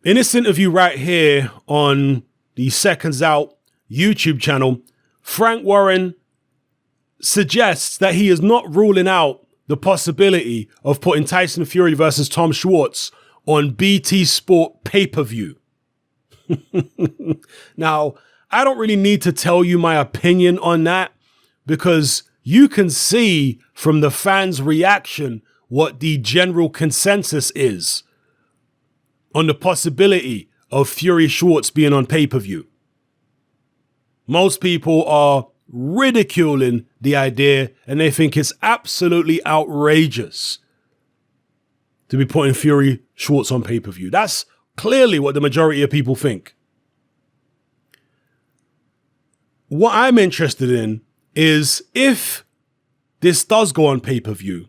In this interview right here on the Seconds Out YouTube channel, Frank Warren suggests that he is not ruling out the possibility of putting Tyson Fury versus Tom Schwarz on BT Sport pay-per-view. Now, I don't really need to tell you my opinion on that because you can see from the fans' reaction what the general consensus is on the possibility of Fury Schwarz being on pay-per-view. Most people are ridiculing the idea and they think it's absolutely outrageous to be putting Fury Schwarz on pay-per-view. That's clearly what the majority of people think. What I'm interested in is if this does go on pay-per-view,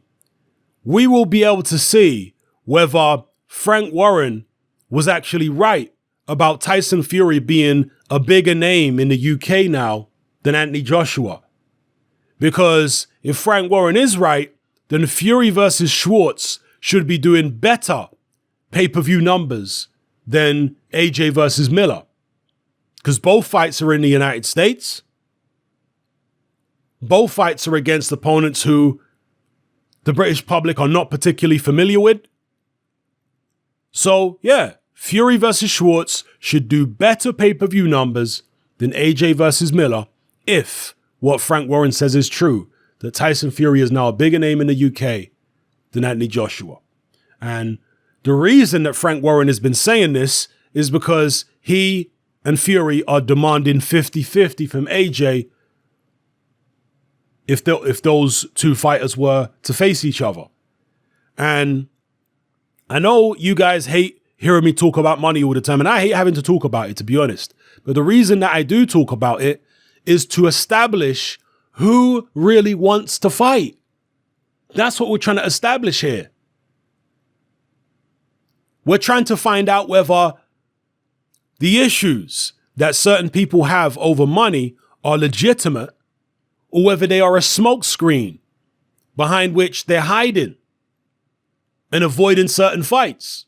we will be able to see whether Frank Warren was actually right about Tyson Fury being a bigger name in the UK now than Anthony Joshua. Because if Frank Warren is right, then Fury versus Schwarz should be doing better pay-per-view numbers than AJ versus Miller. Because both fights are in the United States. Both fights are against opponents who the British public are not particularly familiar with. So, yeah, Fury versus Schwarz should do better pay-per-view numbers than AJ versus Miller if what Frank Warren says is true, that Tyson Fury is now a bigger name in the UK than Anthony Joshua. And the reason that Frank Warren has been saying this is because he and Fury are demanding 50-50 from AJ if those two fighters were to face each other. And I know you guys hate hearing me talk about money all the time, and I hate having to talk about it, to be honest. But the reason that I do talk about it is to establish who really wants to fight. That's what we're trying to establish here. We're trying to find out whether the issues that certain people have over money are legitimate or whether they are a smokescreen behind which they're hiding and avoiding certain fights.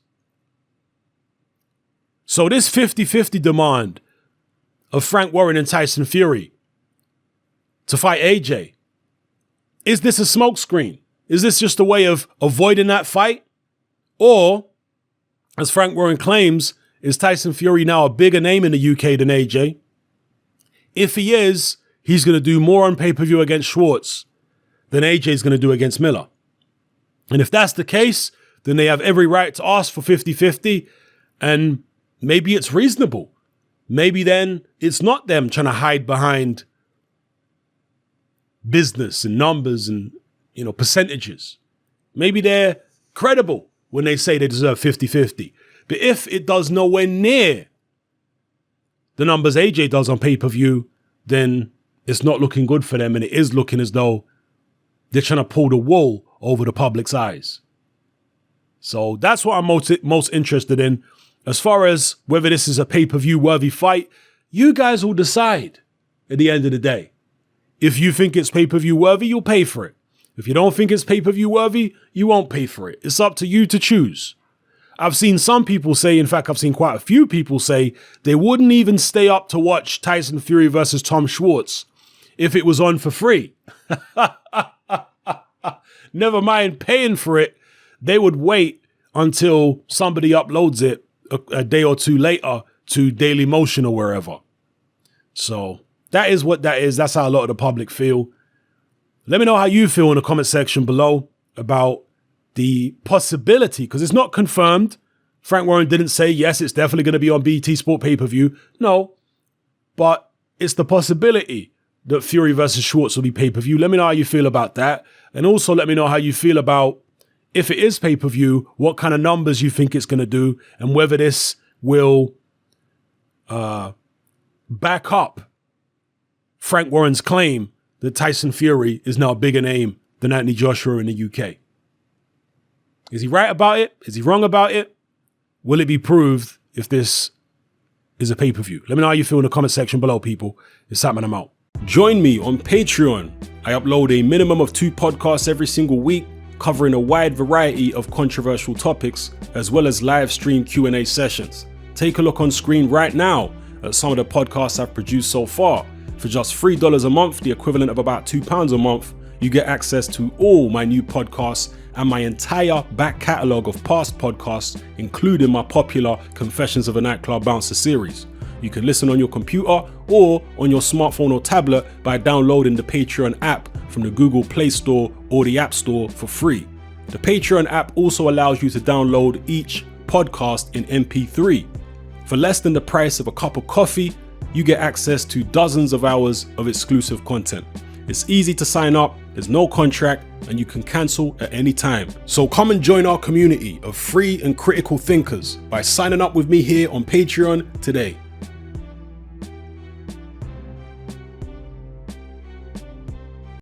So this 50-50 demand of Frank Warren and Tyson Fury to fight AJ, is this a smokescreen? Is this just a way of avoiding that fight? Or, as Frank Warren claims, is Tyson Fury now a bigger name in the UK than AJ? If he is, he's going to do more on pay-per-view against Schwarz than AJ is going to do against Miller. And if that's the case, then they have every right to ask for 50-50, and maybe it's reasonable. Maybe then it's not them trying to hide behind business and numbers and, percentages. Maybe they're credible when they say they deserve 50-50. But if it does nowhere near the numbers AJ does on pay-per-view, then it's not looking good for them, and it is looking as though they're trying to pull the wool over the public's eyes. So that's what I'm most interested in. As far as whether this is a pay-per-view worthy fight, you guys will decide at the end of the day. If you think it's pay-per-view worthy, you'll pay for it. If you don't think it's pay-per-view worthy, you won't pay for it. It's up to you to choose. I've seen some people say, in fact, I've seen quite a few people say they wouldn't even stay up to watch Tyson Fury versus Tom Schwarz if it was on for free. Never mind paying for it. They would wait until somebody uploads it a day or two later to Daily Motion or wherever. So that is what that is. That's how a lot of the public feel. Let me know how you feel in the comment section below about the possibility, because it's not confirmed. Frank Warren didn't say, yes, it's definitely going to be on BT Sport pay-per-view. No, but it's the possibility that Fury versus Schwarz will be pay-per-view. Let me know how you feel about that. And also let me know how you feel about, if it is pay-per-view, what kind of numbers you think it's going to do and whether this will back up Frank Warren's claim that Tyson Fury is now a bigger name than Anthony Joshua in the UK. Is he right about it? Is he wrong about it? Will it be proved if this is a pay-per-view? Let me know how you feel in the comment section below, people. It's Satman, I'm out. Join me on Patreon. I upload a minimum of 2 podcasts every single week, covering a wide variety of controversial topics, as well as live stream Q&A sessions. Take a look on screen right now at some of the podcasts I've produced so far. For just $3 a month, the equivalent of about £2 a month, you get access to all my new podcasts and my entire back catalogue of past podcasts, including my popular Confessions of a Nightclub Bouncer series. You can listen on your computer or on your smartphone or tablet by downloading the Patreon app from the Google Play Store or the App Store for free. The Patreon app also allows you to download each podcast in MP3. For less than the price of a cup of coffee, you get access to dozens of hours of exclusive content. It's easy to sign up, there's no contract, and you can cancel at any time. So come and join our community of free and critical thinkers by signing up with me here on Patreon today.